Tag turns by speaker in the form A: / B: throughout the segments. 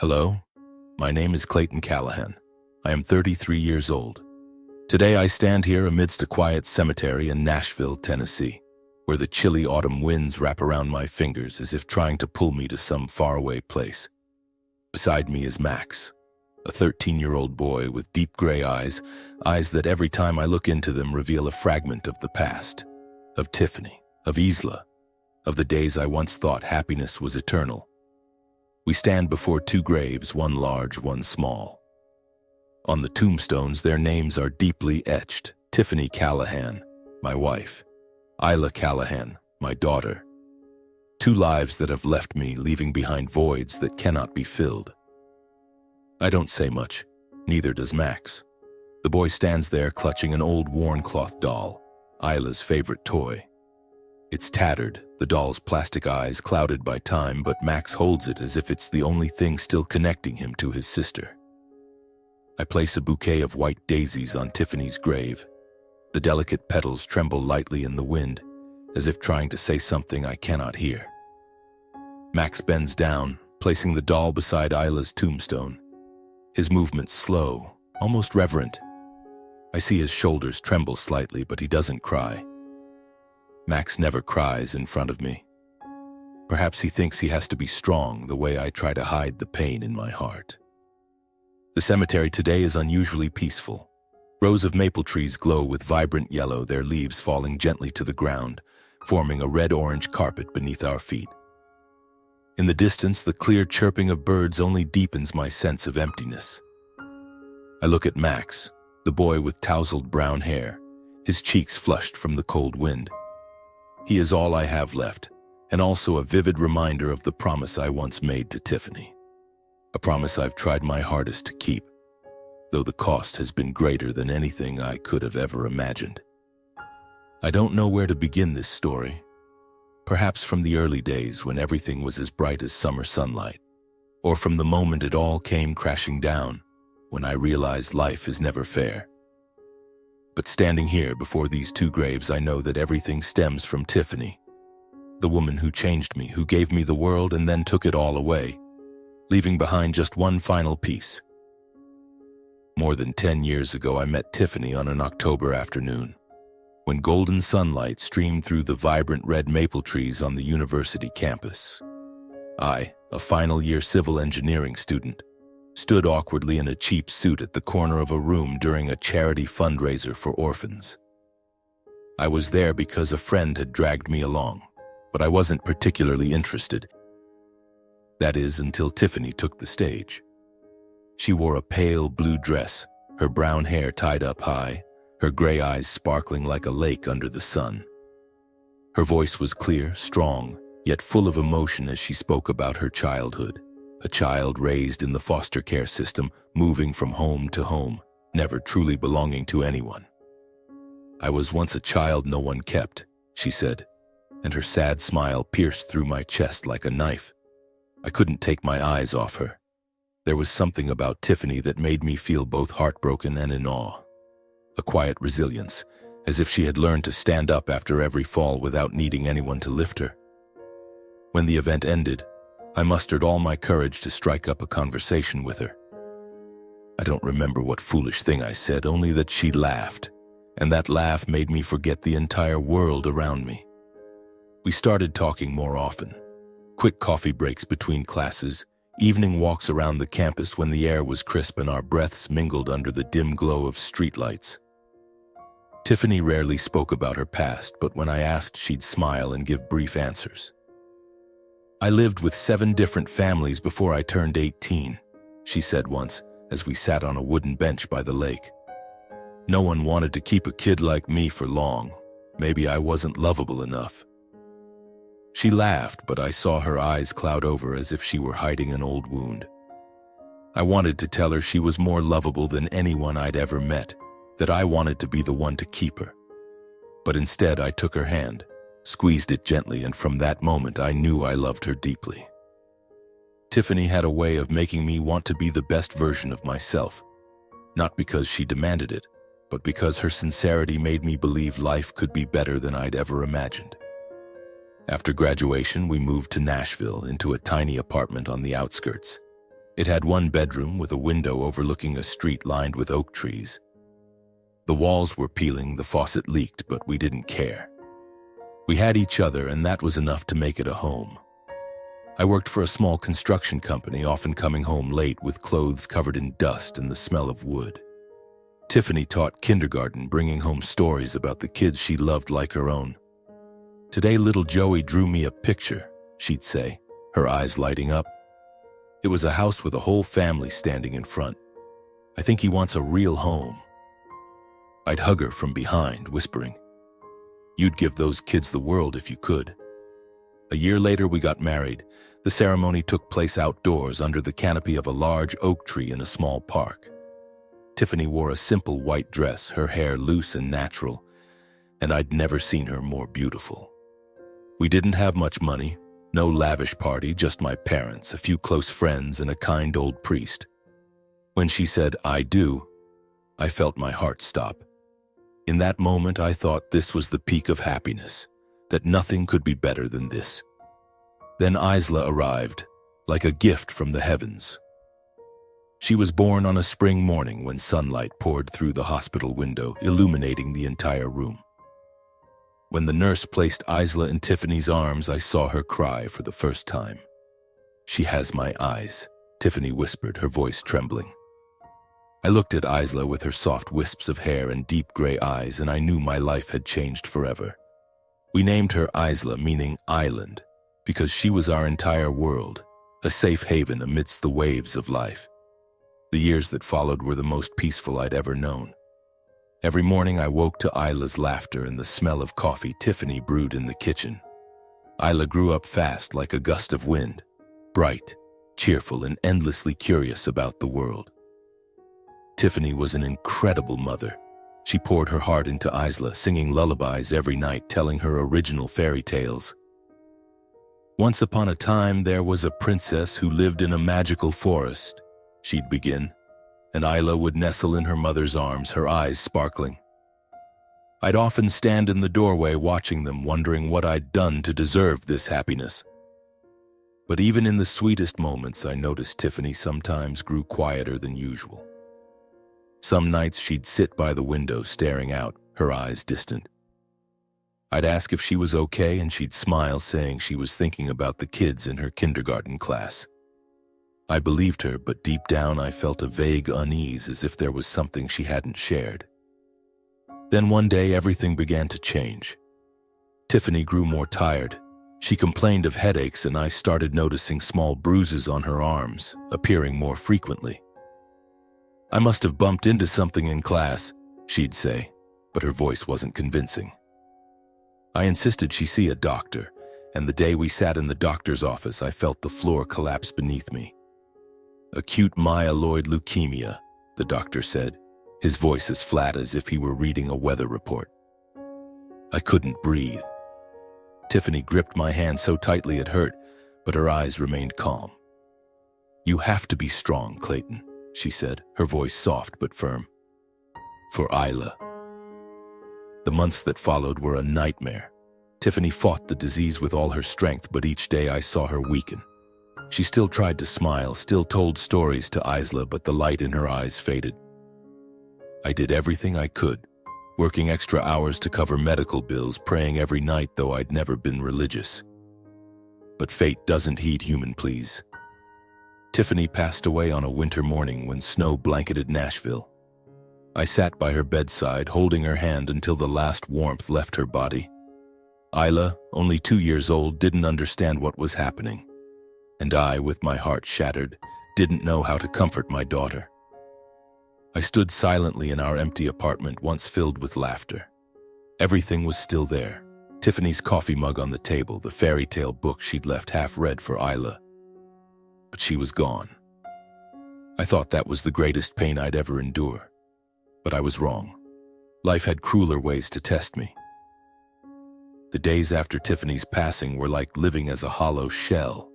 A: Hello, my name is Clayton Callahan. I am 33 years old. Today I stand here amidst a quiet cemetery in Nashville, Tennessee, where the chilly autumn winds wrap around my fingers as if trying to pull me to some faraway place. Beside me is Max, a 13-year-old boy with deep gray eyes that every time I look into them reveal a fragment of the past, of Tiffany, of Isla, of the days I once thought happiness was eternal. We stand before two graves, one large, one small. On the tombstones, their names are deeply etched: Tiffany Callahan, my wife; Isla Callahan, my daughter. Two lives that have left me, leaving behind voids that cannot be filled. I don't say much, neither does Max. The boy stands there clutching an old worn cloth doll, Isla's favorite toy. It's tattered, the doll's plastic eyes clouded by time, but Max holds it as if it's the only thing still connecting him to his sister. I place a bouquet of white daisies on Tiffany's grave. The delicate petals tremble lightly in the wind, as if trying to say something I cannot hear. Max bends down, placing the doll beside Isla's tombstone. His movements slow, almost reverent. I see his shoulders tremble slightly, but he doesn't cry. Max never cries in front of me. Perhaps he thinks he has to be strong, the way I try to hide the pain in my heart. The cemetery today is unusually peaceful. Rows of maple trees glow with vibrant yellow, their leaves falling gently to the ground, forming a red-orange carpet beneath our feet. In the distance, the clear chirping of birds only deepens my sense of emptiness. I look at Max, the boy with tousled brown hair, his cheeks flushed from the cold wind. He is all I have left, and also a vivid reminder of the promise I once made to Tiffany. A promise I've tried my hardest to keep, though the cost has been greater than anything I could have ever imagined. I don't know where to begin this story. Perhaps from the early days when everything was as bright as summer sunlight, or from the moment it all came crashing down, when I realized life is never fair. But standing here before these two graves, I know that everything stems from Tiffany, the woman who changed me, who gave me the world and then took it all away, leaving behind just one final piece. More than 10 years ago, I met Tiffany on an October afternoon, when golden sunlight streamed through the vibrant red maple trees on the university campus. I, a final-year civil engineering student, stood awkwardly in a cheap suit at the corner of a room during a charity fundraiser for orphans. I was there because a friend had dragged me along, but I wasn't particularly interested. That is, until Tiffany took the stage. She wore a pale blue dress, her brown hair tied up high, her gray eyes sparkling like a lake under the sun. Her voice was clear, strong, yet full of emotion as she spoke about her childhood. A child raised in the foster care system, moving from home to home, never truly belonging to anyone. "I was once a child no one kept," she said, and her sad smile pierced through my chest like a knife. I couldn't take my eyes off her. There was something about Tiffany that made me feel both heartbroken and in awe. A quiet resilience, as if she had learned to stand up after every fall without needing anyone to lift her. When the event ended, I mustered all my courage to strike up a conversation with her. I don't remember what foolish thing I said, only that she laughed, and that laugh made me forget the entire world around me. We started talking more often. Quick coffee breaks between classes, evening walks around the campus when the air was crisp and our breaths mingled under the dim glow of streetlights. Tiffany rarely spoke about her past, but when I asked, she'd smile and give brief answers. "I lived with 7 different families before I turned 18, she said once, as we sat on a wooden bench by the lake. "No one wanted to keep a kid like me for long. Maybe I wasn't lovable enough." She laughed, but I saw her eyes cloud over as if she were hiding an old wound. I wanted to tell her she was more lovable than anyone I'd ever met, that I wanted to be the one to keep her. But instead, I took her hand, squeezed it gently, and from that moment I knew I loved her deeply. Tiffany had a way of making me want to be the best version of myself, not because she demanded it, but because her sincerity made me believe life could be better than I'd ever imagined. After graduation, we moved to Nashville into a tiny apartment on the outskirts. It had one bedroom with a window overlooking a street lined with oak trees. The walls were peeling, the faucet leaked, but we didn't care. We had each other, and that was enough to make it a home. I worked for a small construction company, often coming home late with clothes covered in dust and the smell of wood. Tiffany taught kindergarten, bringing home stories about the kids she loved like her own. "Today little Joey drew me a picture," she'd say, her eyes lighting up. It was a house with a whole family standing in front. "I think he wants a real home." I'd hug her from behind, whispering, "You'd give those kids the world if you could." A year later, we got married. The ceremony took place outdoors under the canopy of a large oak tree in a small park. Tiffany wore a simple white dress, her hair loose and natural, and I'd never seen her more beautiful. We didn't have much money, no lavish party, just my parents, a few close friends, and a kind old priest. When she said, "I do," I felt my heart stop. In that moment, I thought this was the peak of happiness, that nothing could be better than this. Then Isla arrived, like a gift from the heavens. She was born on a spring morning when sunlight poured through the hospital window, illuminating the entire room. When the nurse placed Isla in Tiffany's arms, I saw her cry for the first time. "She has my eyes," Tiffany whispered, her voice trembling. I looked at Isla with her soft wisps of hair and deep gray eyes, and I knew my life had changed forever. We named her Isla, meaning island, because she was our entire world, a safe haven amidst the waves of life. The years that followed were the most peaceful I'd ever known. Every morning I woke to Isla's laughter and the smell of coffee Tiffany brewed in the kitchen. Isla grew up fast like a gust of wind, bright, cheerful, and endlessly curious about the world. Tiffany was an incredible mother. She poured her heart into Isla, singing lullabies every night, telling her original fairy tales. "Once upon a time, there was a princess who lived in a magical forest," she'd begin, and Isla would nestle in her mother's arms, her eyes sparkling. I'd often stand in the doorway watching them, wondering what I'd done to deserve this happiness. But even in the sweetest moments, I noticed Tiffany sometimes grew quieter than usual. Some nights she'd sit by the window staring out, her eyes distant. I'd ask if she was okay, and she'd smile, saying she was thinking about the kids in her kindergarten class. I believed her, but deep down I felt a vague unease, as if there was something she hadn't shared. Then one day everything began to change. Tiffany grew more tired. She complained of headaches, and I started noticing small bruises on her arms, appearing more frequently. "I must have bumped into something in class," she'd say, but her voice wasn't convincing. I insisted she see a doctor, and the day we sat in the doctor's office, I felt the floor collapse beneath me. "Acute myeloid leukemia," the doctor said, his voice as flat as if he were reading a weather report. I couldn't breathe. Tiffany gripped my hand so tightly it hurt, but her eyes remained calm. "You have to be strong, Clayton," she said, her voice soft but firm. "For Isla." The months that followed were a nightmare. Tiffany fought the disease with all her strength, but each day I saw her weaken. She still tried to smile, still told stories to Isla, but the light in her eyes faded. I did everything I could, working extra hours to cover medical bills, praying every night, though I'd never been religious. But fate doesn't heed human pleas. Tiffany passed away on a winter morning when snow blanketed Nashville. I sat by her bedside, holding her hand until the last warmth left her body. Isla, only 2 years old, didn't understand what was happening. And I, with my heart shattered, didn't know how to comfort my daughter. I stood silently in our empty apartment, once filled with laughter. Everything was still there. Tiffany's coffee mug on the table, the fairy tale book she'd left half read for Isla. But she was gone. I thought that was the greatest pain I'd ever endure. But I was wrong. Life had crueler ways to test me. The days after Tiffany's passing were like living as a hollow shell.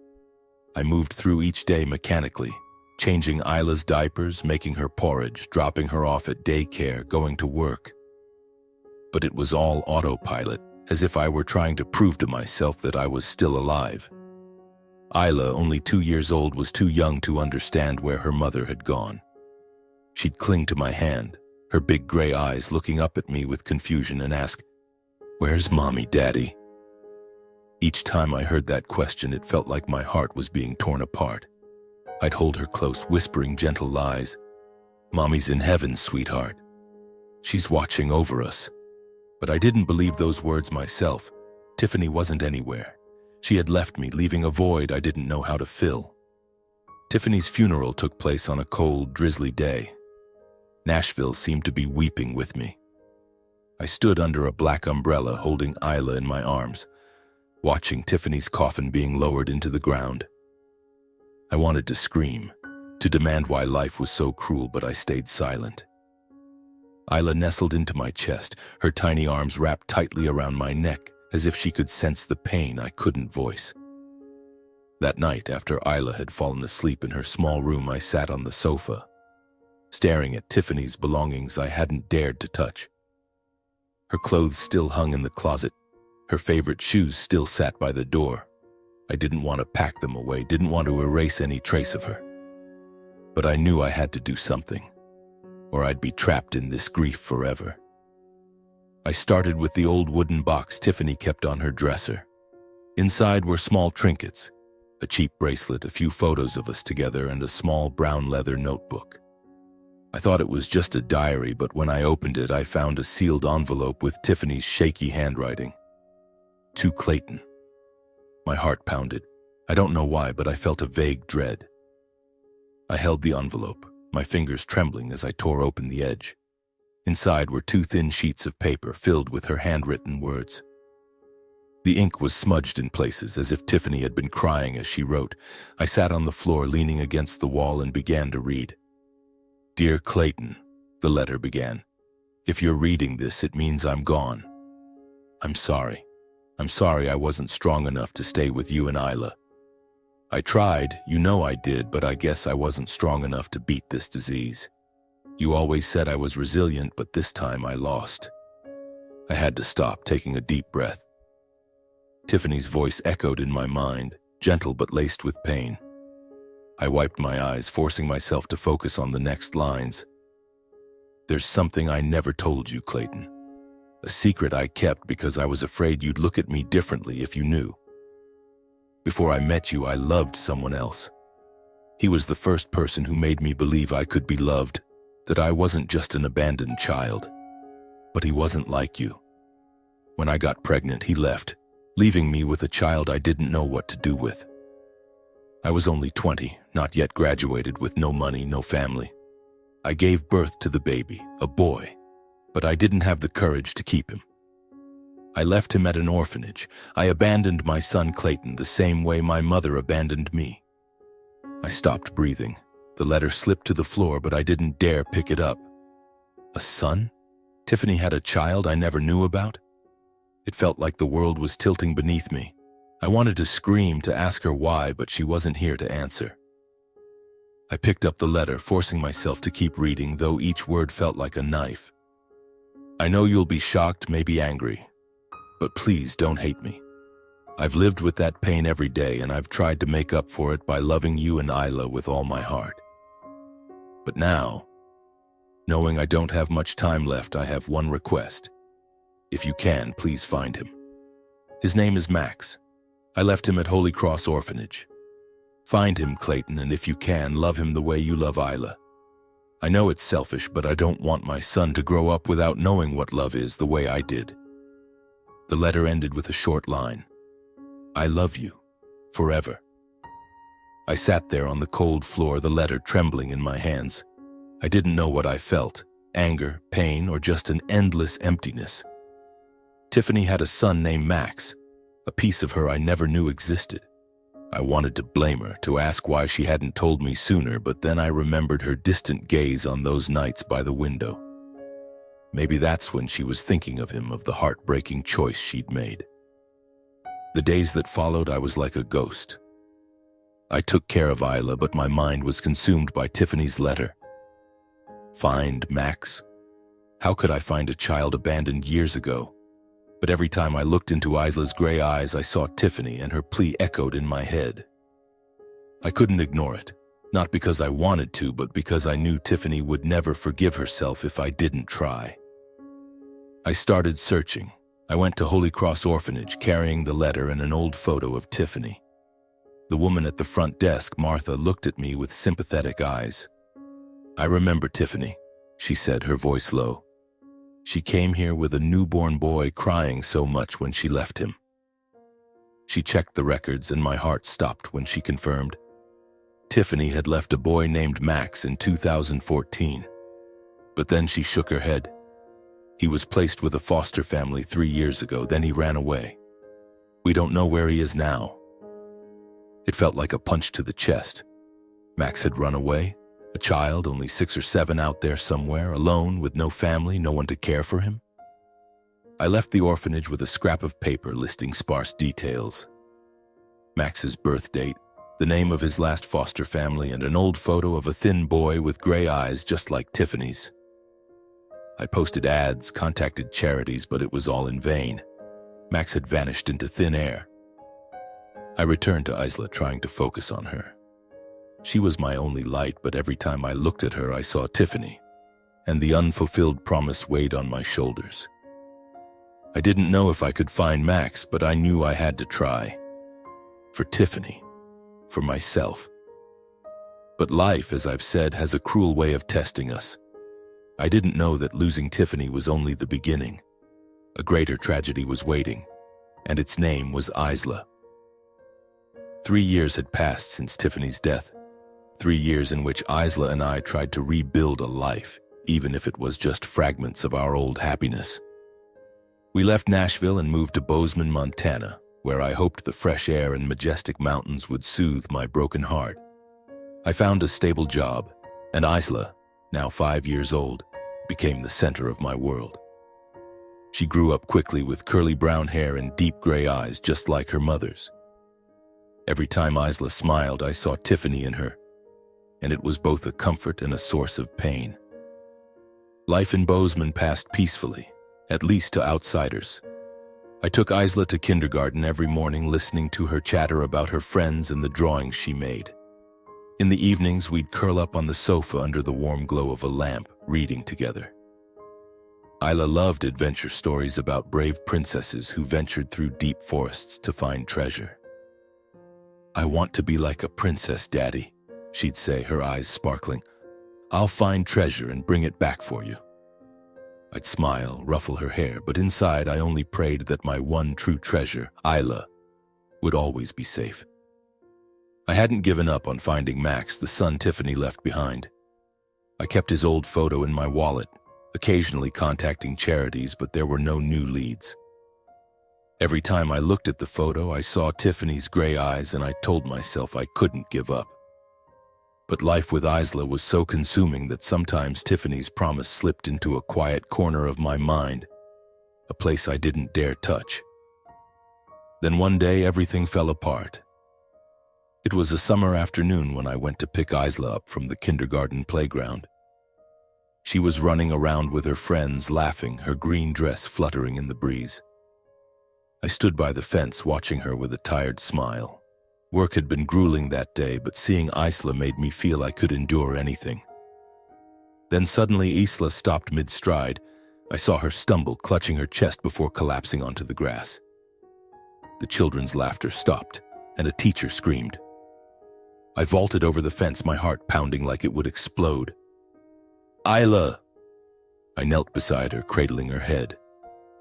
A: I moved through each day mechanically, changing Isla's diapers, making her porridge, dropping her off at daycare, going to work. But it was all autopilot, as if I were trying to prove to myself that I was still alive. Isla, only 2 years old, was too young to understand where her mother had gone. She'd cling to my hand, her big gray eyes looking up at me with confusion, and ask, "Where's Mommy, Daddy?" Each time I heard that question, it felt like my heart was being torn apart. I'd hold her close, whispering gentle lies. "Mommy's in heaven, sweetheart. She's watching over us." But I didn't believe those words myself. Tiffany wasn't anywhere. She had left me, leaving a void I didn't know how to fill. Tiffany's funeral took place on a cold, drizzly day. Nashville seemed to be weeping with me. I stood under a black umbrella, holding Isla in my arms, watching Tiffany's coffin being lowered into the ground. I wanted to scream, to demand why life was so cruel, but I stayed silent. Isla nestled into my chest, her tiny arms wrapped tightly around my neck, as if she could sense the pain I couldn't voice. That night, after Isla had fallen asleep in her small room, I sat on the sofa, staring at Tiffany's belongings I hadn't dared to touch. Her clothes still hung in the closet. Her favorite shoes still sat by the door. I didn't want to pack them away, didn't want to erase any trace of her. But I knew I had to do something, or I'd be trapped in this grief forever. I started with the old wooden box Tiffany kept on her dresser. Inside were small trinkets, a cheap bracelet, a few photos of us together, and a small brown leather notebook. I thought it was just a diary, but when I opened it, I found a sealed envelope with Tiffany's shaky handwriting. "To Clayton." My heart pounded. I don't know why, but I felt a vague dread. I held the envelope, my fingers trembling as I tore open the edge. Inside were 2 thin sheets of paper filled with her handwritten words. The ink was smudged in places, as if Tiffany had been crying as she wrote. I sat on the floor, leaning against the wall, and began to read. "Dear Clayton," the letter began. "If you're reading this, it means I'm gone. I'm sorry. I'm sorry I wasn't strong enough to stay with you and Isla. I tried, you know I did, but I guess I wasn't strong enough to beat this disease. You always said I was resilient, but this time I lost." I had to stop, taking a deep breath. Tiffany's voice echoed in my mind, gentle but laced with pain. I wiped my eyes, forcing myself to focus on the next lines. "There's something I never told you, Clayton. A secret I kept because I was afraid you'd look at me differently if you knew. Before I met you, I loved someone else. He was the first person who made me believe I could be loved, that I wasn't just an abandoned child. But he wasn't like you. When I got pregnant, he left, leaving me with a child I didn't know what to do with. I was only 20, not yet graduated, with no money, no family. I gave birth to the baby, a boy, but I didn't have the courage to keep him. I left him at an orphanage. I abandoned my son Clayton the same way my mother abandoned me." I stopped breathing. The letter slipped to the floor, but I didn't dare pick it up. A son? Tiffany had a child I never knew about? It felt like the world was tilting beneath me. I wanted to scream, to ask her why, but she wasn't here to answer. I picked up the letter, forcing myself to keep reading, though each word felt like a knife. "I know you'll be shocked, maybe angry, but please don't hate me. I've lived with that pain every day, and I've tried to make up for it by loving you and Isla with all my heart. But now, knowing I don't have much time left, I have one request. If you can, please find him. His name is Max. I left him at Holy Cross Orphanage. Find him, Clayton, and if you can, love him the way you love Isla. I know it's selfish, but I don't want my son to grow up without knowing what love is the way I did." The letter ended with a short line. "I love you, forever." I sat there on the cold floor, the letter trembling in my hands. I didn't know what I felt, anger, pain, or just an endless emptiness. Tiffany had a son named Max, a piece of her I never knew existed. I wanted to blame her, to ask why she hadn't told me sooner, but then I remembered her distant gaze on those nights by the window. Maybe that's when she was thinking of him, of the heartbreaking choice she'd made. The days that followed, I was like a ghost. I took care of Isla, but my mind was consumed by Tiffany's letter. Find Max? How could I find a child abandoned years ago? But every time I looked into Isla's gray eyes, I saw Tiffany, and her plea echoed in my head. I couldn't ignore it, not because I wanted to, but because I knew Tiffany would never forgive herself if I didn't try. I started searching. I went to Holy Cross Orphanage carrying the letter and an old photo of Tiffany. The woman at the front desk, Martha, looked at me with sympathetic eyes. "I remember Tiffany," she said, her voice low. "She came here with a newborn boy crying so much when she left him." She checked the records and my heart stopped when she confirmed. Tiffany had left a boy named Max in 2014. But then she shook her head. "He was placed with a foster family 3 years ago, then he ran away. We don't know where he is now." It felt like a punch to the chest. Max had run away, a child only 6 or 7 out there somewhere, alone with no family, no one to care for him. I left the orphanage with a scrap of paper listing sparse details. Max's birth date, the name of his last foster family, and an old photo of a thin boy with gray eyes just like Tiffany's. I posted ads, contacted charities, but it was all in vain. Max had vanished into thin air. I returned to Isla, trying to focus on her. She was my only light, but every time I looked at her, I saw Tiffany, and the unfulfilled promise weighed on my shoulders. I didn't know if I could find Max, but I knew I had to try. For Tiffany. For myself. But life, as I've said, has a cruel way of testing us. I didn't know that losing Tiffany was only the beginning. A greater tragedy was waiting, and its name was Isla. 3 years had passed since Tiffany's death. 3 years in which Isla and I tried to rebuild a life, even if it was just fragments of our old happiness. We left Nashville and moved to Bozeman, Montana, where I hoped the fresh air and majestic mountains would soothe my broken heart. I found a stable job, and Isla, now 5 years old, became the center of my world. She grew up quickly with curly brown hair and deep gray eyes just like her mother's. Every time Isla smiled, I saw Tiffany in her, and it was both a comfort and a source of pain. Life in Bozeman passed peacefully, at least to outsiders. I took Isla to kindergarten every morning, listening to her chatter about her friends and the drawings she made. In the evenings, we'd curl up on the sofa under the warm glow of a lamp, reading together. Isla loved adventure stories about brave princesses who ventured through deep forests to find treasure. "I want to be like a princess, Daddy," she'd say, her eyes sparkling. "I'll find treasure and bring it back for you." I'd smile, ruffle her hair, but inside I only prayed that my one true treasure, Isla, would always be safe. I hadn't given up on finding Max, the son Tiffany left behind. I kept his old photo in my wallet, occasionally contacting charities, but there were no new leads. Every time I looked at the photo, I saw Tiffany's gray eyes, and I told myself I couldn't give up. But life with Isla was so consuming that sometimes Tiffany's promise slipped into a quiet corner of my mind, a place I didn't dare touch. Then one day, everything fell apart. It was a summer afternoon when I went to pick Isla up from the kindergarten playground. She was running around with her friends, laughing, her green dress fluttering in the breeze. I stood by the fence, watching her with a tired smile. Work had been grueling that day, but seeing Isla made me feel I could endure anything. Then suddenly Isla stopped mid-stride. I saw her stumble, clutching her chest before collapsing onto the grass. The children's laughter stopped, and a teacher screamed. I vaulted over the fence, my heart pounding like it would explode. "Isla!" I knelt beside her, cradling her head.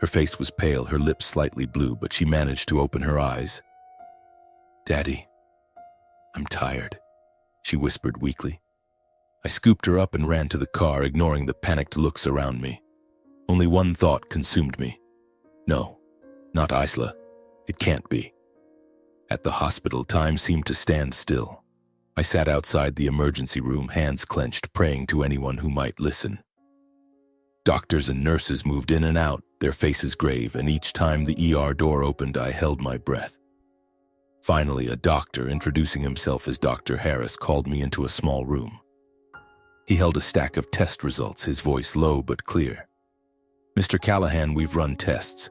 A: Her face was pale, her lips slightly blue, but she managed to open her eyes. "Daddy, I'm tired," she whispered weakly. I scooped her up and ran to the car, ignoring the panicked looks around me. Only one thought consumed me. No, not Isla. It can't be. At the hospital, time seemed to stand still. I sat outside the emergency room, hands clenched, praying to anyone who might listen. Doctors and nurses moved in and out, their faces grave, and each time the ER door opened, I held my breath. Finally, a doctor, introducing himself as Dr. Harris, called me into a small room. He held a stack of test results, his voice low but clear. "Mr. Callahan, we've run tests.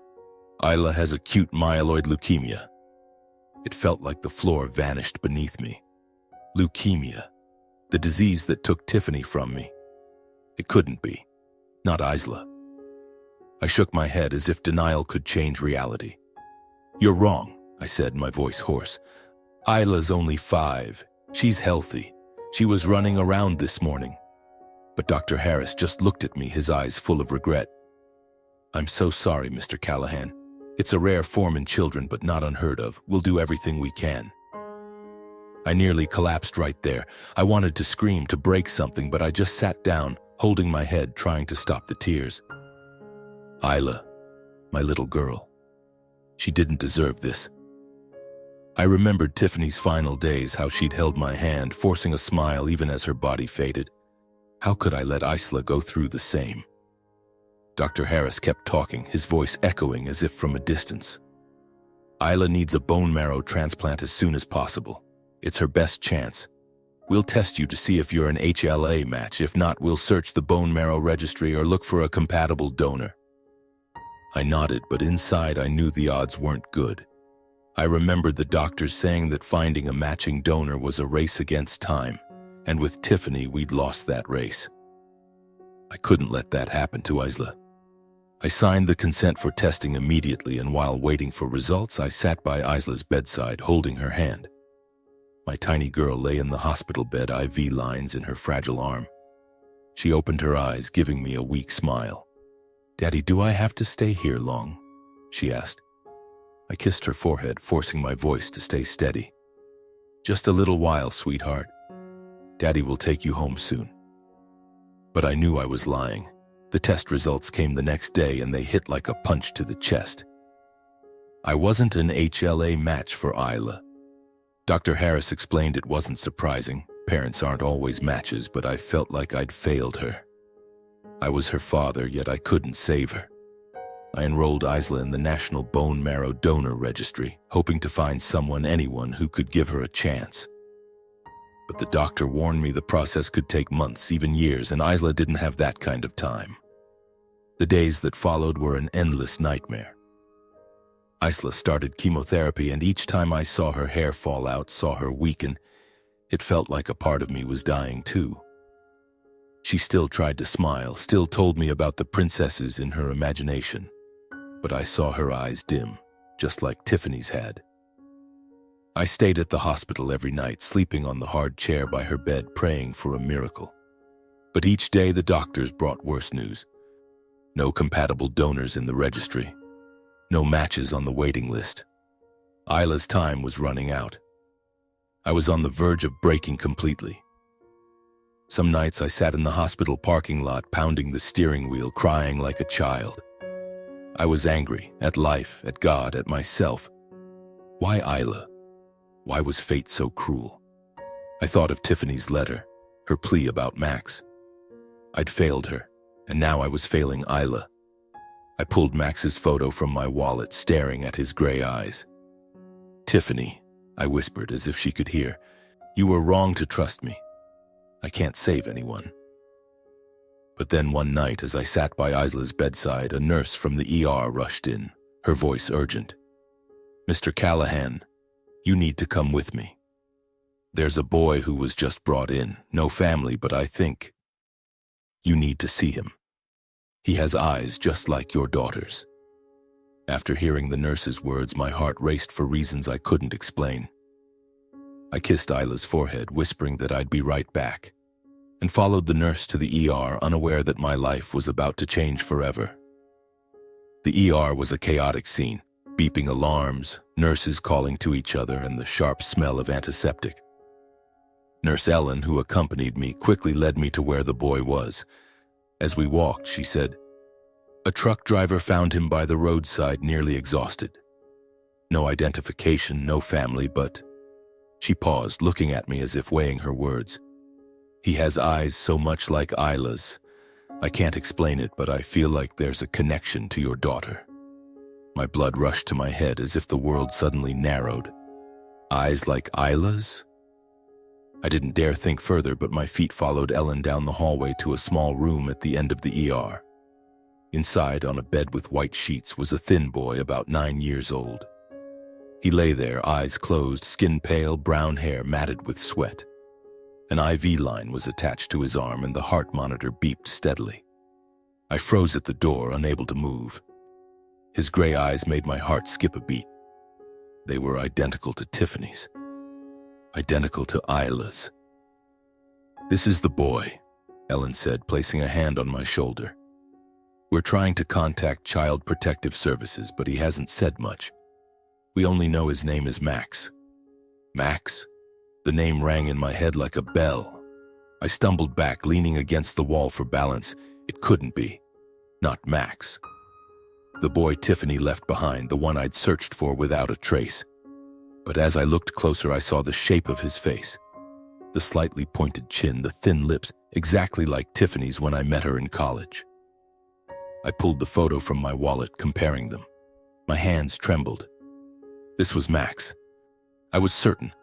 A: Isla has acute myeloid leukemia." It felt like the floor vanished beneath me. Leukemia. The disease that took Tiffany from me. It couldn't be. Not Isla. I shook my head as if denial could change reality. You're wrong, I said, my voice hoarse. Isla's only 5. She's healthy. She was running around this morning. But Dr. Harris just looked at me, his eyes full of regret. I'm so sorry, Mr. Callahan. It's a rare form in children, but not unheard of. We'll do everything we can. I nearly collapsed right there. I wanted to scream, to break something, but I just sat down, holding my head, trying to stop the tears. Isla, my little girl. She didn't deserve this. I remembered Tiffany's final days, how she'd held my hand, forcing a smile even as her body faded. How could I let Isla go through the same? Dr. Harris kept talking, his voice echoing as if from a distance. Isla needs a bone marrow transplant as soon as possible. It's her best chance. We'll test you to see if you're an HLA match. If not, we'll search the bone marrow registry or look for a compatible donor. I nodded, but inside I knew the odds weren't good. I remembered the doctors saying that finding a matching donor was a race against time, and with Tiffany, we'd lost that race. I couldn't let that happen to Isla. I signed the consent for testing immediately, and while waiting for results, I sat by Isla's bedside, holding her hand. My tiny girl lay in the hospital bed, IV lines in her fragile arm. She opened her eyes, giving me a weak smile. "Daddy, do I have to stay here long?" she asked. I kissed her forehead, forcing my voice to stay steady. "Just a little while, sweetheart. Daddy will take you home soon." But I knew I was lying. The test results came the next day, and they hit like a punch to the chest. I wasn't an HLA match for Isla. Dr. Harris explained it wasn't surprising. Parents aren't always matches, but I felt like I'd failed her. I was her father, yet I couldn't save her. I enrolled Isla in the National Bone Marrow Donor Registry, hoping to find anyone who could give her a chance. But the doctor warned me the process could take months, even years, and Isla didn't have that kind of time. The days that followed were an endless nightmare. Isla started chemotherapy, and each time I saw her hair fall out, saw her weaken, it felt like a part of me was dying too. She still tried to smile, still told me about the princesses in her imagination. But I saw her eyes dim, just like Tiffany's had. I stayed at the hospital every night, sleeping on the hard chair by her bed, praying for a miracle. But each day the doctors brought worse news. No compatible donors in the registry. No matches on the waiting list. Isla's time was running out. I was on the verge of breaking completely. Some nights I sat in the hospital parking lot, pounding the steering wheel, crying like a child. I was angry, at life, at God, at myself. Why Isla? Why was fate so cruel? I thought of Tiffany's letter, her plea about Max. I'd failed her, and now I was failing Isla. I pulled Max's photo from my wallet, staring at his gray eyes. "Tiffany," I whispered as if she could hear, "you were wrong to trust me. I can't save anyone." But then one night, as I sat by Isla's bedside, a nurse from the ER rushed in, her voice urgent. "Mr. Callahan, you need to come with me. There's a boy who was just brought in, no family, but I think you need to see him. He has eyes just like your daughter's." After hearing the nurse's words, my heart raced for reasons I couldn't explain. I kissed Isla's forehead, whispering that I'd be right back, and followed the nurse to the ER, unaware that my life was about to change forever. The ER was a chaotic scene, beeping alarms, nurses calling to each other, and the sharp smell of antiseptic. Nurse Ellen, who accompanied me, quickly led me to where the boy was. As we walked, she said, "A truck driver found him by the roadside, nearly exhausted. No identification, no family, but..." She paused, looking at me as if weighing her words. "He has eyes so much like Isla's. I can't explain it, but I feel like there's a connection to your daughter." My blood rushed to my head as if the world suddenly narrowed. Eyes like Isla's? I didn't dare think further, but my feet followed Ellen down the hallway to a small room at the end of the ER. Inside, on a bed with white sheets, was a thin boy about 9 years old. He lay there, eyes closed, skin pale, brown hair matted with sweat. An IV line was attached to his arm and the heart monitor beeped steadily. I froze at the door, unable to move. His gray eyes made my heart skip a beat. They were identical to Tiffany's. Identical to Isla's. "This is the boy," Ellen said, placing a hand on my shoulder. "We're trying to contact Child Protective Services, but he hasn't said much. We only know his name is Max." Max? The name rang in my head like a bell. I stumbled back, leaning against the wall for balance. It couldn't be. Not Max. The boy Tiffany left behind, the one I'd searched for without a trace. But as I looked closer, I saw the shape of his face. The slightly pointed chin, the thin lips, exactly like Tiffany's when I met her in college. I pulled the photo from my wallet, comparing them. My hands trembled. This was Max. I was certain.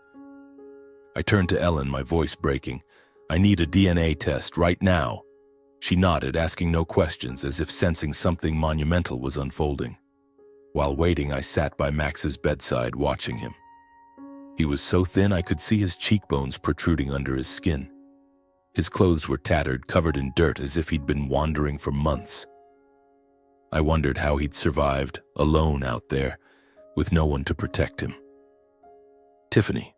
A: I turned to Ellen, my voice breaking. "I need a DNA test right now." She nodded, asking no questions, as if sensing something monumental was unfolding. While waiting, I sat by Max's bedside, watching him. He was so thin I could see his cheekbones protruding under his skin. His clothes were tattered, covered in dirt, as if he'd been wandering for months. I wondered how he'd survived, alone out there, with no one to protect him. "Tiffany,"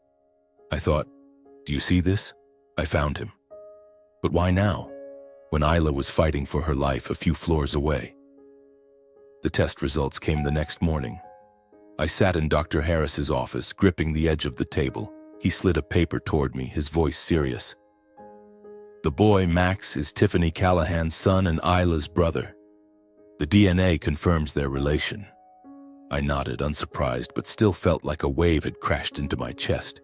A: I thought, "do you see this? I found him." But why now, when Isla was fighting for her life a few floors away? The test results came the next morning. I sat in Dr. Harris's office, gripping the edge of the table. He slid a paper toward me, his voice serious. "The boy, Max, is Tiffany Callahan's son and Isla's brother. The DNA confirms their relation." I nodded, unsurprised, but still felt like a wave had crashed into my chest.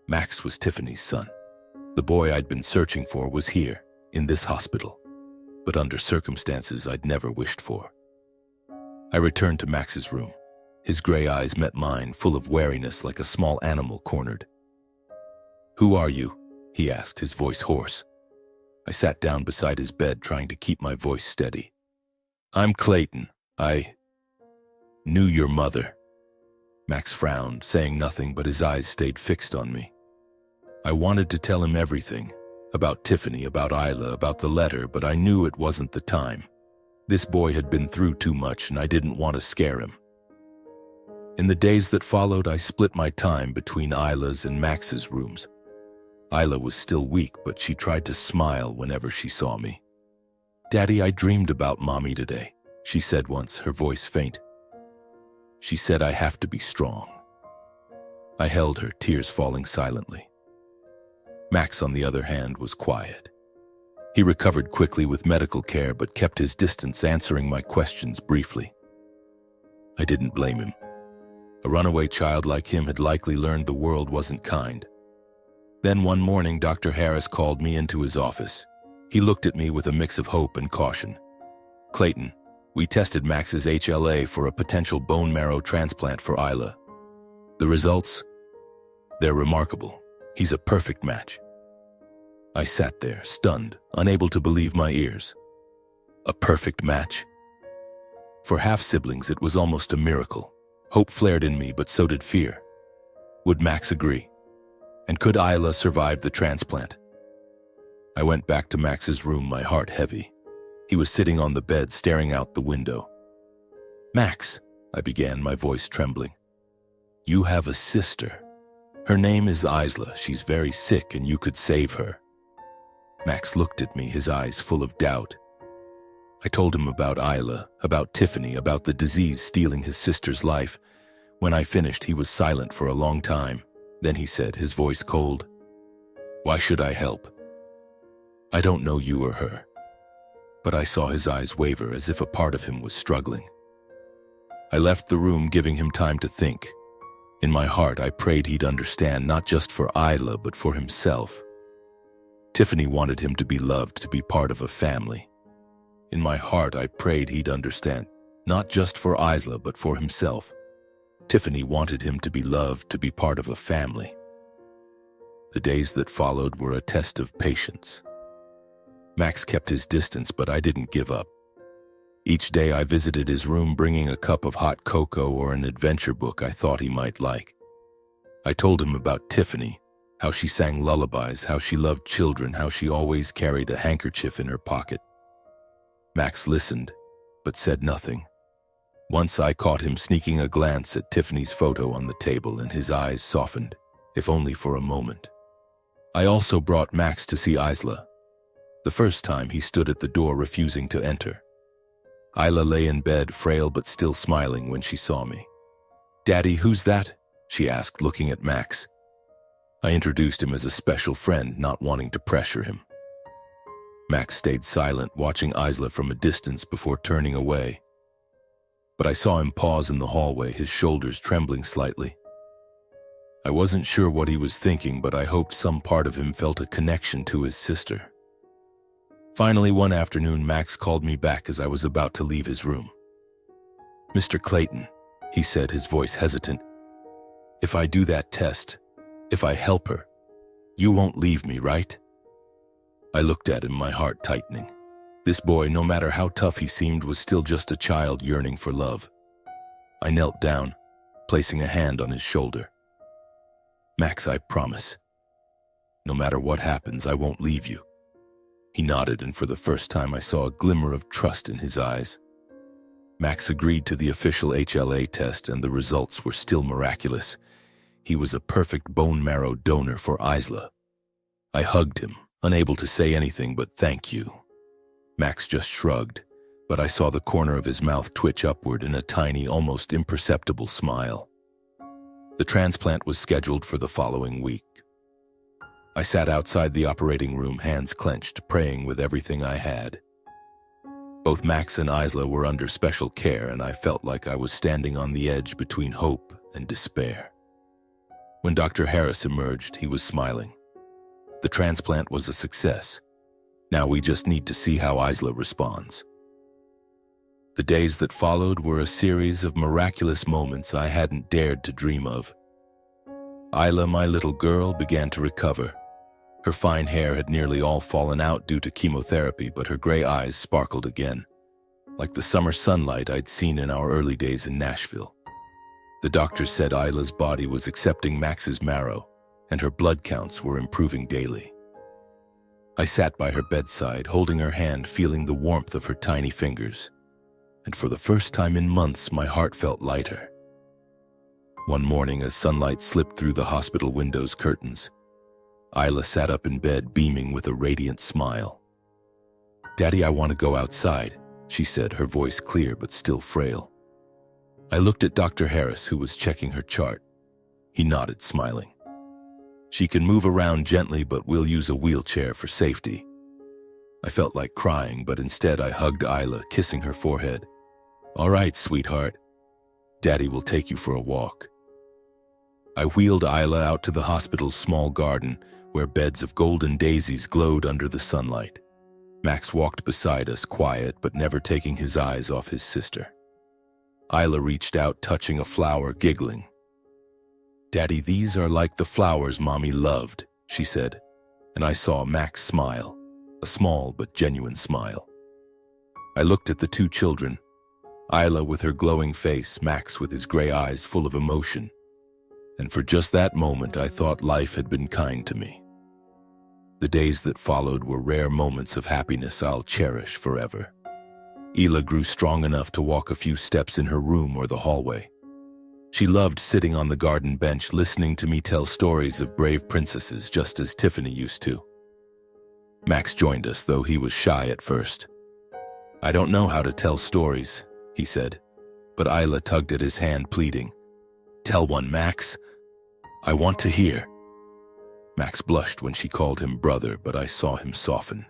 A: Max was Tiffany's son. The boy I'd been searching for was here, in this hospital, but under circumstances I'd never wished for. I returned to Max's room. His gray eyes met mine, full of wariness, like a small animal cornered. "Who are you?" he asked, his voice hoarse. I sat down beside his bed, trying to keep my voice steady. "I'm Clayton. I knew your mother." Max frowned, saying nothing, but his eyes stayed fixed on me. I wanted to tell him everything, about Tiffany, about Isla, about the letter, but I knew it wasn't the time. This boy had been through too much, and I didn't want to scare him. In the days that followed, I split my time between Isla's and Max's rooms. Isla was still weak, but she tried to smile whenever she saw me. "Daddy, I dreamed about Mommy today," she said once, her voice faint. She said I have to be strong. I held her, tears falling silently. Max, on the other hand, was quiet. He recovered quickly with medical care, but kept his distance, answering my questions briefly. I didn't blame him. A runaway child like him had likely learned the world wasn't kind. Then one morning, Dr. Harris called me into his office. He looked at me with a mix of hope and caution. "Clayton, we tested Max's HLA for a potential bone marrow transplant for Isla. The results? They're remarkable. He's a perfect match." I sat there, stunned, unable to believe my ears. A perfect match? For half-siblings, it was almost a miracle. Hope flared in me, but so did fear. Would Max agree? And could Isla survive the transplant? I went back to Max's room, my heart heavy. He was sitting on the bed, staring out the window. "Max," I began, my voice trembling. "You have a sister. Her name is Isla. She's very sick, and you could save her." Max looked at me, his eyes full of doubt. I told him about Isla, about Tiffany, about the disease stealing his sister's life. When I finished, he was silent for a long time. Then he said, his voice cold, "Why should I help? I don't know you or her." But I saw his eyes waver, as if a part of him was struggling. I left the room, giving him time to think. In my heart, I prayed he'd understand, not just for Isla, but for himself. Tiffany wanted him to be loved, to be part of a family. In my heart, I prayed he'd understand, not just for Isla, but for himself. Tiffany wanted him to be loved, to be part of a family. The days that followed were a test of patience. Max kept his distance, but I didn't give up. Each day I visited his room, bringing a cup of hot cocoa or an adventure book I thought he might like. I told him about Tiffany, How she sang lullabies, how she loved children, how she always carried a handkerchief in her pocket. Max listened, but said nothing. Once I caught him sneaking a glance at Tiffany's photo on the table, and his eyes softened, if only for a moment. I also brought Max to see Isla. The first time he stood at the door refusing to enter. Isla lay in bed, frail but still smiling when she saw me. "Daddy, who's that?" she asked, looking at Max. I introduced him as a special friend, not wanting to pressure him. Max stayed silent, watching Isla from a distance before turning away. But I saw him pause in the hallway, his shoulders trembling slightly. I wasn't sure what he was thinking, but I hoped some part of him felt a connection to his sister. Finally, one afternoon, Max called me back as I was about to leave his room. "Mr. Clayton," he said, his voice hesitant, "if I do that test, if I help her, you won't leave me, right?" I looked at him, my heart tightening. This boy, no matter how tough he seemed, was still just a child yearning for love. I knelt down, placing a hand on his shoulder. "Max, I promise. No matter what happens, I won't leave you." He nodded, and for the first time I saw a glimmer of trust in his eyes. Max agreed to the official HLA test, and the results were still miraculous. He was a perfect bone marrow donor for Isla. I hugged him, unable to say anything but thank you. Max just shrugged, but I saw the corner of his mouth twitch upward in a tiny, almost imperceptible smile. The transplant was scheduled for the following week. I sat outside the operating room, hands clenched, praying with everything I had. Both Max and Isla were under special care, and I felt like I was standing on the edge between hope and despair. When Dr. Harris emerged, he was smiling. The transplant was a success. Now we just need to see how Isla responds. The days that followed were a series of miraculous moments I hadn't dared to dream of. Isla, my little girl, began to recover. Her fine hair had nearly all fallen out due to chemotherapy, but her gray eyes sparkled again, like the summer sunlight I'd seen in our early days in Nashville. The doctor said Isla's body was accepting Max's marrow, and her blood counts were improving daily. I sat by her bedside, holding her hand, feeling the warmth of her tiny fingers. And for the first time in months, my heart felt lighter. One morning, as sunlight slipped through the hospital window's curtains, Isla sat up in bed, beaming with a radiant smile. "Daddy, I want to go outside," she said, her voice clear but still frail. I looked at Dr. Harris, who was checking her chart. He nodded, smiling. "She can move around gently, but we'll use a wheelchair for safety." I felt like crying, but instead I hugged Isla, kissing her forehead. "All right, sweetheart. Daddy will take you for a walk." I wheeled Isla out to the hospital's small garden, where beds of golden daisies glowed under the sunlight. Max walked beside us, quiet but never taking his eyes off his sister. Isla reached out, touching a flower, giggling. "Daddy, these are like the flowers Mommy loved," she said, and I saw Max smile, a small but genuine smile. I looked at the two children, Isla with her glowing face, Max with his gray eyes full of emotion. And for just that moment, I thought life had been kind to me. The days that followed were rare moments of happiness I'll cherish forever. Isla grew strong enough to walk a few steps in her room or the hallway. She loved sitting on the garden bench, listening to me tell stories of brave princesses, just as Tiffany used to. Max joined us, though he was shy at first. "I don't know how to tell stories," he said, but Isla tugged at his hand, pleading. "Tell one, Max. I want to hear." Max blushed when she called him brother, but I saw him soften.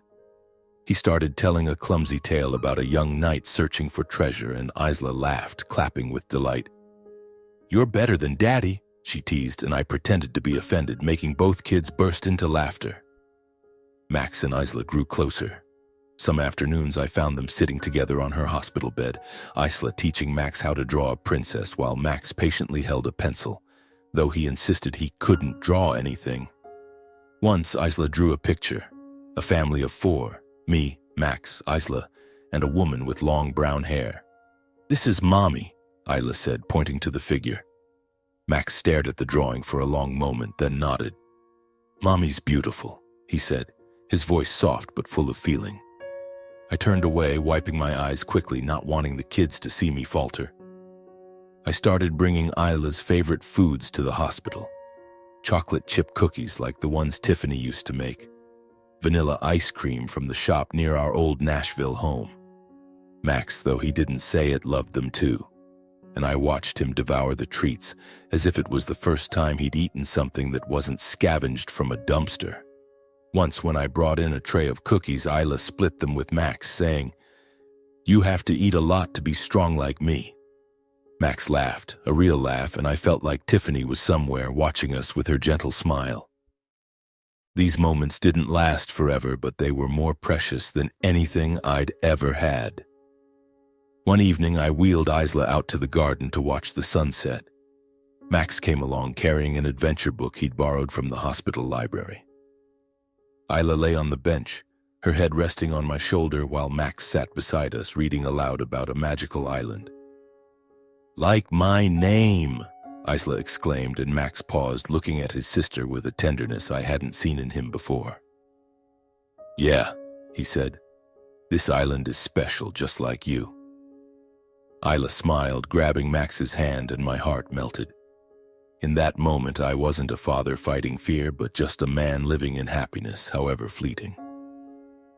A: He started telling a clumsy tale about a young knight searching for treasure, and Isla laughed, clapping with delight. "You're better than Daddy," she teased, and I pretended to be offended, making both kids burst into laughter. Max and Isla grew closer. Some afternoons I found them sitting together on her hospital bed, Isla teaching Max how to draw a princess while Max patiently held a pencil, though he insisted he couldn't draw anything. Once Isla drew a picture, a family of 4, me, Max, Isla, and a woman with long brown hair. "This is Mommy," Isla said, pointing to the figure. Max stared at the drawing for a long moment, then nodded. "Mommy's beautiful," he said, his voice soft but full of feeling. I turned away, wiping my eyes quickly, not wanting the kids to see me falter. I started bringing Isla's favorite foods to the hospital. Chocolate chip cookies like the ones Tiffany used to make. Vanilla ice cream from the shop near our old Nashville home. Max, though he didn't say it, loved them too, and I watched him devour the treats as if it was the first time he'd eaten something that wasn't scavenged from a dumpster. Once when I brought in a tray of cookies, Isla split them with Max, saying, "You have to eat a lot to be strong like me." Max laughed, a real laugh, and I felt like Tiffany was somewhere watching us with her gentle smile. These moments didn't last forever, but they were more precious than anything I'd ever had. One evening, I wheeled Isla out to the garden to watch the sunset. Max came along carrying an adventure book he'd borrowed from the hospital library. Isla lay on the bench, her head resting on my shoulder while Max sat beside us reading aloud about a magical island. "Like my name," Isla exclaimed, and Max paused, looking at his sister with a tenderness I hadn't seen in him before. "Yeah," he said, "this island is special, just like you." Isla smiled, grabbing Max's hand, and my heart melted. In that moment, I wasn't a father fighting fear, but just a man living in happiness, however fleeting.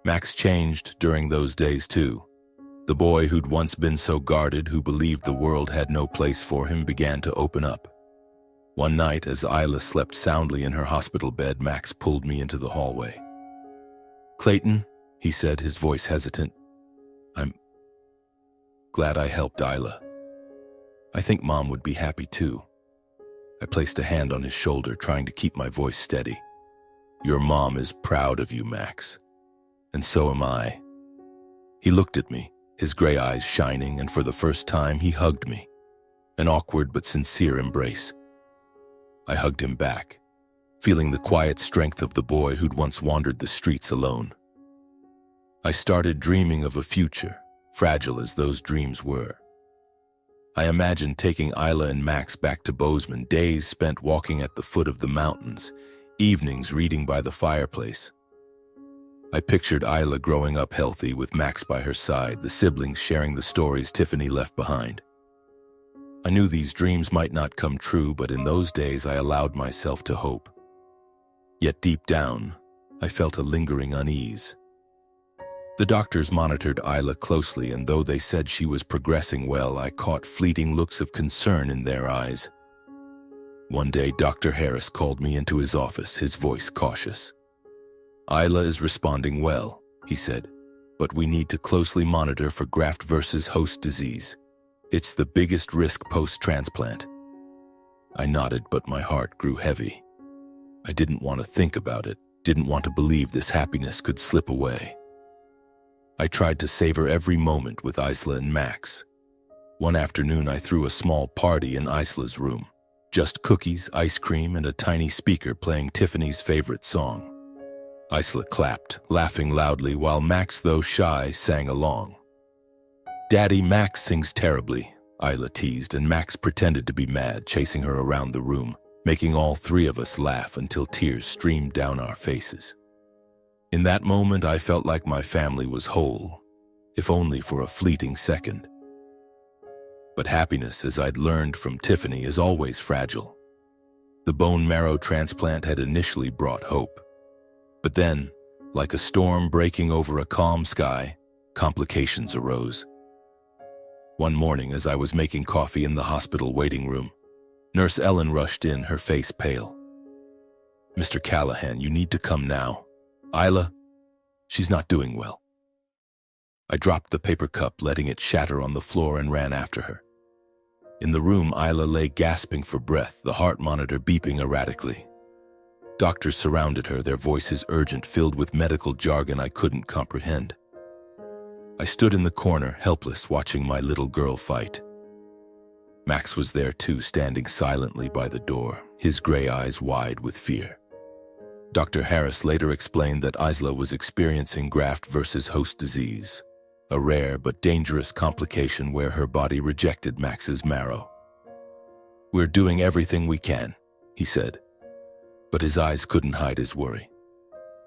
A: Max changed during those days too. The boy who'd once been so guarded, who believed the world had no place for him, began to open up. One night, as Isla slept soundly in her hospital bed, Max pulled me into the hallway. "Clayton," he said, his voice hesitant, "I'm glad I helped Isla. I think Mom would be happy too." I placed a hand on his shoulder, trying to keep my voice steady. "Your mom is proud of you, Max. And so am I." He looked at me, his gray eyes shining, and for the first time he hugged me. An awkward but sincere embrace. I hugged him back, feeling the quiet strength of the boy who'd once wandered the streets alone. I started dreaming of a future, fragile as those dreams were. I imagined taking Isla and Max back to Bozeman, days spent walking at the foot of the mountains, evenings reading by the fireplace. I pictured Isla growing up healthy with Max by her side, the siblings sharing the stories Tiffany left behind. I knew these dreams might not come true, but in those days I allowed myself to hope. Yet deep down, I felt a lingering unease. The doctors monitored Isla closely, and though they said she was progressing well, I caught fleeting looks of concern in their eyes. One day, Dr. Harris called me into his office, his voice cautious. "Isla is responding well," he said, "but we need to closely monitor for graft versus host disease. It's the biggest risk post-transplant." I nodded, but my heart grew heavy. I didn't want to think about it, didn't want to believe this happiness could slip away. I tried to savor every moment with Isla and Max. One afternoon, I threw a small party in Isla's room. Just cookies, ice cream, and a tiny speaker playing Tiffany's favorite song. Isla clapped, laughing loudly, while Max, though shy, sang along. "Daddy, Max sings terribly," Isla teased, and Max pretended to be mad, chasing her around the room, making all three of us laugh until tears streamed down our faces. In that moment, I felt like my family was whole, if only for a fleeting second. But happiness, as I'd learned from Tiffany, is always fragile. The bone marrow transplant had initially brought hope. But then, like a storm breaking over a calm sky, complications arose. One morning, as I was making coffee in the hospital waiting room, Nurse Ellen rushed in, her face pale. "Mr. Callahan, you need to come now. Isla, she's not doing well." I dropped the paper cup, letting it shatter on the floor, and ran after her. In the room, Isla lay gasping for breath, the heart monitor beeping erratically. Doctors surrounded her, their voices urgent, filled with medical jargon I couldn't comprehend. I stood in the corner, helpless, watching my little girl fight. Max was there too, standing silently by the door, his gray eyes wide with fear. Dr. Harris later explained that Isla was experiencing graft versus host disease, a rare but dangerous complication where her body rejected Max's marrow. "We're doing everything we can," he said. But his eyes couldn't hide his worry.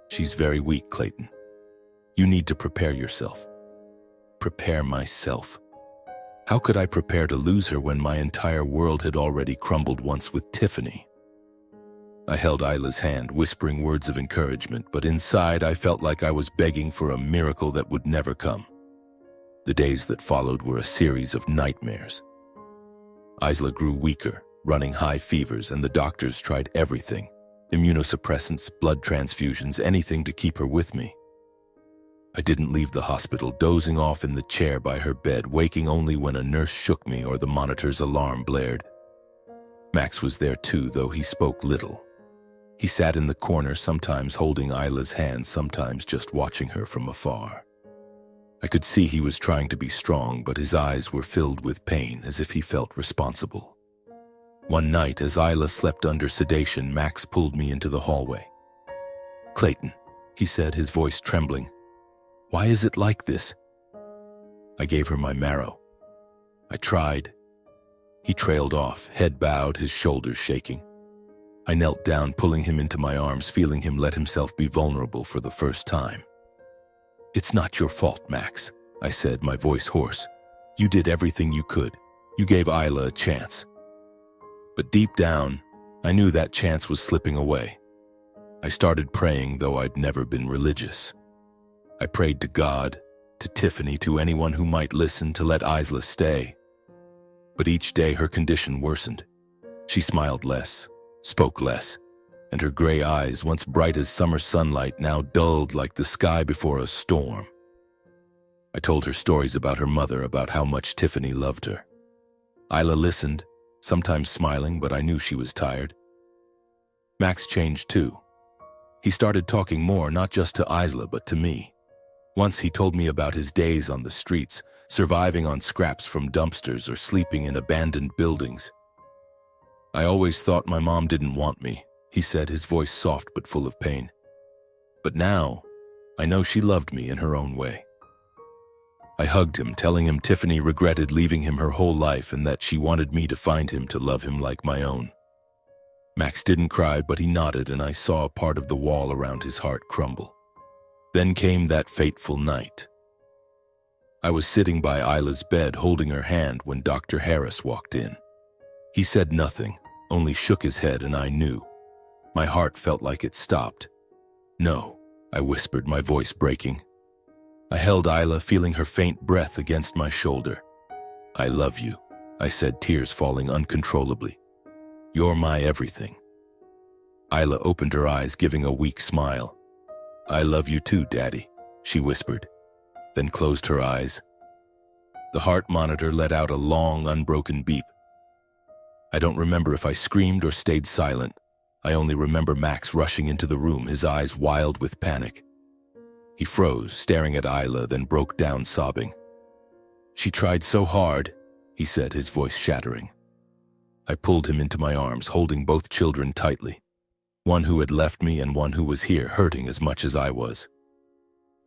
A: "She's very weak, Clayton. You need to prepare yourself." Prepare myself? How could I prepare to lose her when my entire world had already crumbled once with Tiffany? I held Isla's hand, whispering words of encouragement, but inside I felt like I was begging for a miracle that would never come. The days that followed were a series of nightmares. Isla grew weaker, running high fevers, and the doctors tried everything: immunosuppressants, blood transfusions, anything to keep her with me. I didn't leave the hospital, dozing off in the chair by her bed, waking only when a nurse shook me or the monitor's alarm blared. Max was there too, though he spoke little. He sat in the corner, sometimes holding Isla's hand, sometimes just watching her from afar. I could see he was trying to be strong, but his eyes were filled with pain, as if he felt responsible. One night, as Isla slept under sedation, Max pulled me into the hallway. "Clayton," he said, his voice trembling. "Why is it like this?" I gave her my marrow. I tried. He trailed off, head bowed, his shoulders shaking. I knelt down, pulling him into my arms, feeling him let himself be vulnerable for the first time. "It's not your fault, Max," I said, my voice hoarse. "You did everything you could. You gave Isla a chance." But deep down, I knew that chance was slipping away. I started praying, though I'd never been religious. I prayed to God, to Tiffany, to anyone who might listen, to let Isla stay. But each day her condition worsened. She smiled less, spoke less, and her gray eyes, once bright as summer sunlight, now dulled like the sky before a storm. I told her stories about her mother, about how much Tiffany loved her. Isla listened, sometimes smiling, but I knew she was tired. Max changed too. He started talking more, not just to Isla, but to me. Once he told me about his days on the streets, surviving on scraps from dumpsters or sleeping in abandoned buildings. "I always thought my mom didn't want me," he said, his voice soft but full of pain. "But now, I know she loved me in her own way." I hugged him, telling him Tiffany regretted leaving him her whole life and that she wanted me to find him, to love him like my own. Max didn't cry, but he nodded, and I saw a part of the wall around his heart crumble. Then came that fateful night. I was sitting by Isla's bed, holding her hand, when Dr. Harris walked in. He said nothing, only shook his head, and I knew. My heart felt like it stopped. "No," I whispered, my voice breaking. I held Isla, feeling her faint breath against my shoulder. "I love you," I said, tears falling uncontrollably. "You're my everything." Isla opened her eyes, giving a weak smile. "I love you too, Daddy," she whispered, then closed her eyes. The heart monitor let out a long, unbroken beep. I don't remember if I screamed or stayed silent. I only remember Max rushing into the room, his eyes wild with panic. He froze, staring at Isla, then broke down sobbing. "She tried so hard," he said, his voice shattering. I pulled him into my arms, holding both children tightly. One who had left me and one who was here, hurting as much as I was.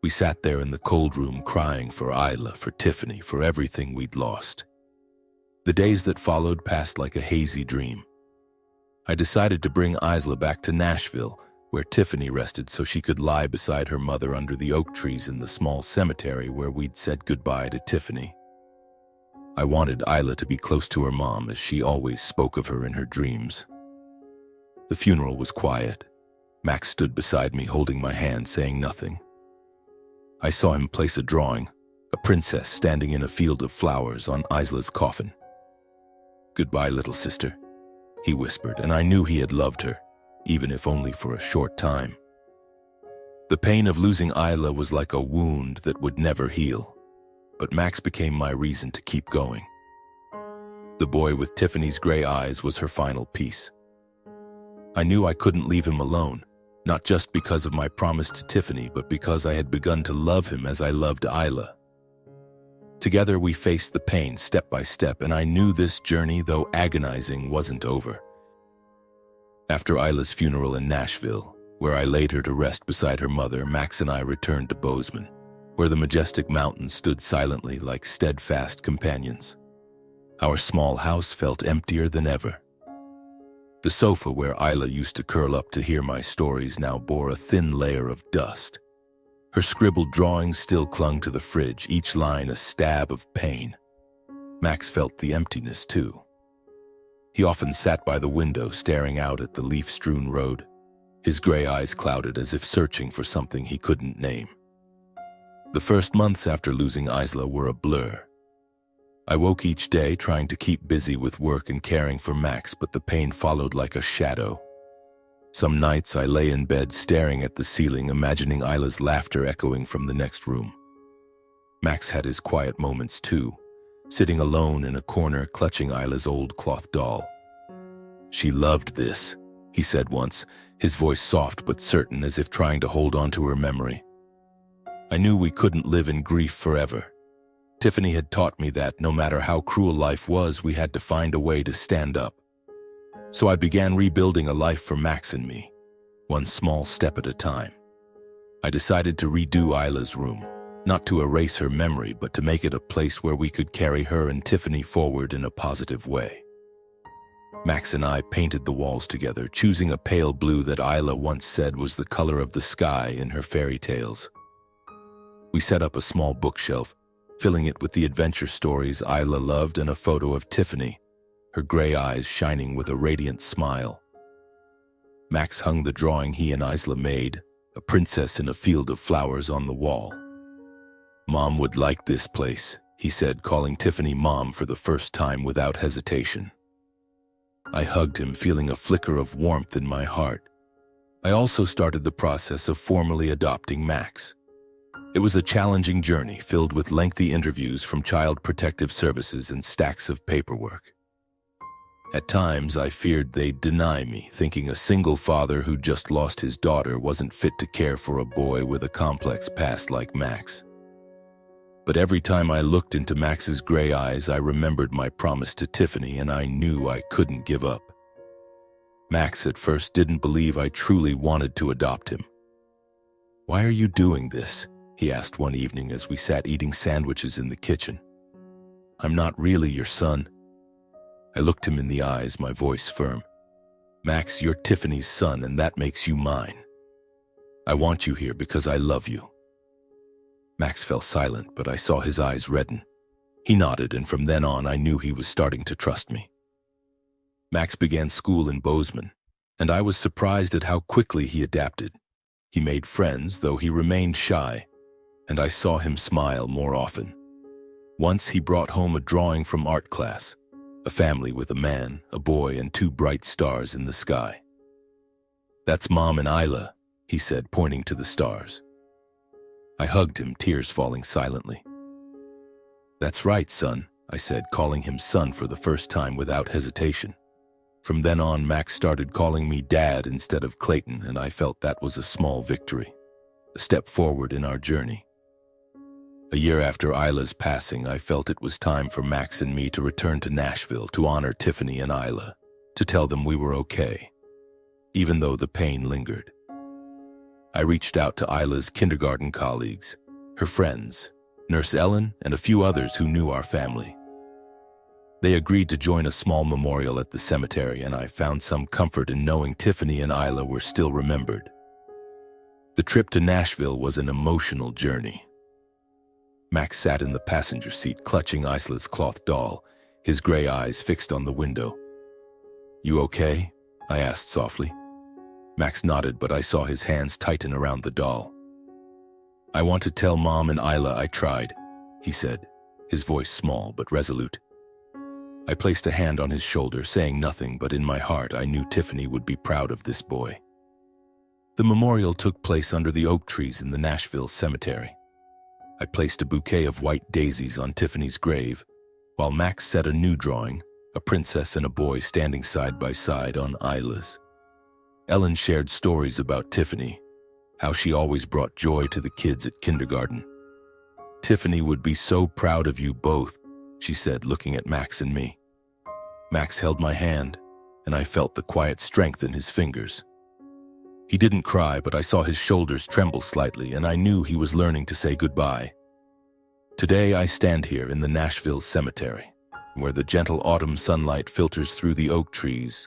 A: We sat there in the cold room, crying for Isla, for Tiffany, for everything we'd lost. The days that followed passed like a hazy dream. I decided to bring Isla back to Nashville, where Tiffany rested, so she could lie beside her mother under the oak trees in the small cemetery where we'd said goodbye to Tiffany. I wanted Isla to be close to her mom, as she always spoke of her in her dreams. The funeral was quiet. Max stood beside me, holding my hand, saying nothing. I saw him place a drawing, a princess standing in a field of flowers, on Isla's coffin. "Goodbye, little sister," he whispered, and I knew he had loved her, even if only for a short time. The pain of losing Isla was like a wound that would never heal, but Max became my reason to keep going. The boy with Tiffany's gray eyes was her final piece. I knew I couldn't leave him alone, not just because of my promise to Tiffany, but because I had begun to love him as I loved Isla. Together we faced the pain step by step, and I knew this journey, though agonizing, wasn't over. After Isla's funeral in Nashville, where I laid her to rest beside her mother, Max and I returned to Bozeman, where the majestic mountains stood silently like steadfast companions. Our small house felt emptier than ever. The sofa where Isla used to curl up to hear my stories now bore a thin layer of dust. Her scribbled drawings still clung to the fridge, each line a stab of pain. Max felt the emptiness too. He often sat by the window staring out at the leaf-strewn road, his gray eyes clouded as if searching for something he couldn't name. The first months after losing Isla were a blur. I woke each day trying to keep busy with work and caring for Max, but the pain followed like a shadow. Some nights I lay in bed staring at the ceiling, imagining Isla's laughter echoing from the next room. Max had his quiet moments too, sitting alone in a corner clutching Isla's old cloth doll. "She loved this," he said once, his voice soft but certain, as if trying to hold on to her memory. I knew we couldn't live in grief forever. Tiffany had taught me that no matter how cruel life was, we had to find a way to stand up. So I began rebuilding a life for Max and me, one small step at a time. I decided to redo Isla's room, not to erase her memory, but to make it a place where we could carry her and Tiffany forward in a positive way. Max and I painted the walls together, choosing a pale blue that Isla once said was the color of the sky in her fairy tales. We set up a small bookshelf, filling it with the adventure stories Isla loved and a photo of Tiffany, her gray eyes shining with a radiant smile. Max hung the drawing he and Isla made, a princess in a field of flowers, on the wall. "Mom would like this place," he said, calling Tiffany Mom for the first time without hesitation. I hugged him, feeling a flicker of warmth in my heart. I also started the process of formally adopting Max. It was a challenging journey filled with lengthy interviews from Child Protective Services and stacks of paperwork. At times, I feared they'd deny me, thinking a single father who just lost his daughter wasn't fit to care for a boy with a complex past like Max. But every time I looked into Max's gray eyes, I remembered my promise to Tiffany, and I knew I couldn't give up. Max at first didn't believe I truly wanted to adopt him. "Why are you doing this?" he asked one evening as we sat eating sandwiches in the kitchen. "I'm not really your son." I looked him in the eyes, my voice firm. "Max, you're Tiffany's son, and that makes you mine. I want you here because I love you." Max fell silent, but I saw his eyes redden. He nodded, and from then on I knew he was starting to trust me. Max began school in Bozeman, and I was surprised at how quickly he adapted. He made friends, though he remained shy, and I saw him smile more often. Once he brought home a drawing from art class, a family with a man, a boy, and 2 bright stars in the sky. "That's Mom and Isla," he said, pointing to the stars. I hugged him, tears falling silently. "That's right, son," I said, calling him son for the first time without hesitation. From then on, Max started calling me Dad instead of Clayton, and I felt that was a small victory, a step forward in our journey. A year after Isla's passing, I felt it was time for Max and me to return to Nashville to honor Tiffany and Isla, to tell them we were okay, even though the pain lingered. I reached out to Isla's kindergarten colleagues, her friends, Nurse Ellen, and a few others who knew our family. They agreed to join a small memorial at the cemetery, and I found some comfort in knowing Tiffany and Isla were still remembered. The trip to Nashville was an emotional journey. Max sat in the passenger seat, clutching Isla's cloth doll, his gray eyes fixed on the window. "You okay?" I asked softly. Max nodded, but I saw his hands tighten around the doll. "I want to tell Mom and Isla I tried," he said, his voice small but resolute. I placed a hand on his shoulder, saying nothing, but in my heart I knew Tiffany would be proud of this boy. The memorial took place under the oak trees in the Nashville cemetery. I placed a bouquet of white daisies on Tiffany's grave, while Max set a new drawing, a princess and a boy standing side by side, on Isla's. Ellen shared stories about Tiffany, how she always brought joy to the kids at kindergarten. "Tiffany would be so proud of you both," she said, looking at Max and me. Max held my hand, and I felt the quiet strength in his fingers. He didn't cry, but I saw his shoulders tremble slightly, and I knew he was learning to say goodbye. Today I stand here in the Nashville cemetery, where the gentle autumn sunlight filters through the oak trees,